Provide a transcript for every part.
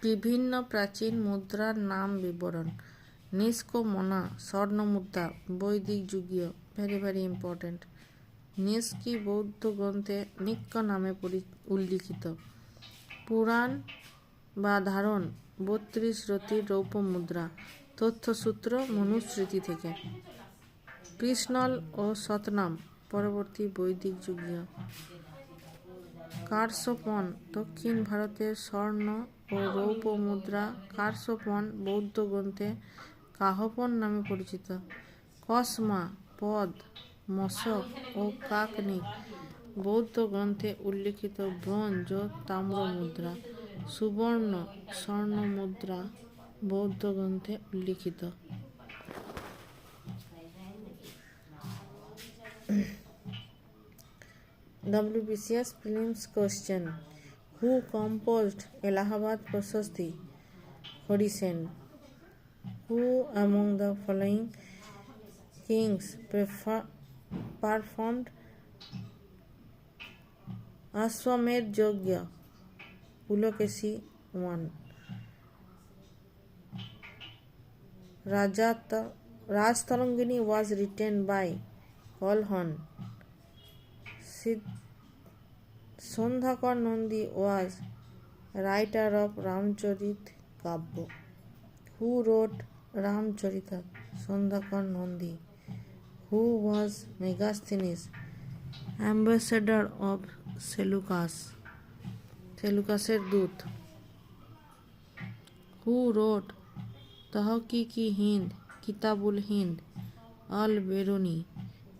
বিভিন্ন প্রাচীন মুদ্রার নাম বিবরণ। নিষ্ক মনা স্বর্ণ মুদ্রা বৈদিক যুগীয়, ভেরি ভেরি ইম্পর্টেন্ট। নিষ্কি বৌদ্ধ গ্রন্থে নিক্ক নামে উল্লিখিত। পুরাণ বা ধারণ 32 রতির রৌপ্য মুদ্রা, তথ্যসূত্র মনুস্মৃতি থেকে। কৃষ্ণল ও শতনাম পরবর্তী বৈদিক যুগীয়। কারসোপন দক্ষিণ ভারতের স্বর্ণ ও রৌপ্য মুদ্রা। কারসোপন বৌদ্ধ গ্রন্থে কাহপন নামে পরিচিত। কসমা পদ, মশক ও কাকনিক বৌদ্ধ গ্রন্থে উল্লিখিত ব্রোঞ্জ ও তাম্র মুদ্রা। সুবর্ণ স্বর্ণ মুদ্রা বৌদ্ধ গ্রন্থে উল্লিখিত। WBCS prelims question. Who composed Allahabad Prashasti? Hori Sen. Who among the following kings performed Ashwamedh Yajna? Pulakesi 1. Rajtarangini was written by Kalhan. Sondhakar Nandi was writer of Ramcharit Kavya. Who wrote Ramcharita? Sondhakar Nandi. Who was Megasthenes, ambassador of Seleucus? Seleucusের দূত। Who wrote Tahqiq-i Hind, Kitabul Hind, al-Biruni?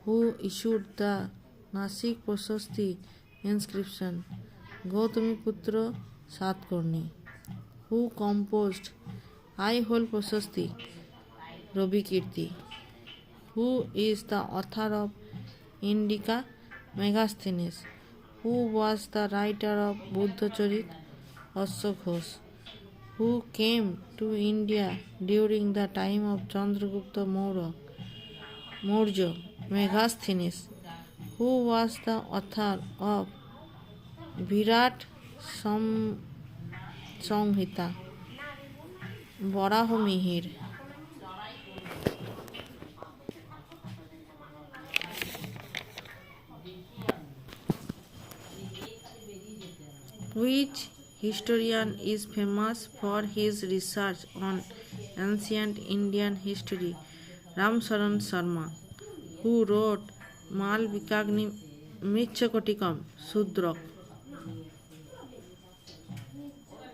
Who issued the Nasik Prashasti inscription? Gautamiputra Satkarni. Who composed Aihole Prashasti? Ravikirti. Who is the author of Indica? Megasthenes. Who was the writer of Buddhacharit? Ashok Ghosh. Who came to India during the time of Chandragupta Maurya? Megasthenes. Who was the author of Virat Samhita? Barahomihir. Which historian is famous for his research on ancient Indian history? Ramcharan Sharma. Who wrote Malvikagni Mrichakotikam Sudrak?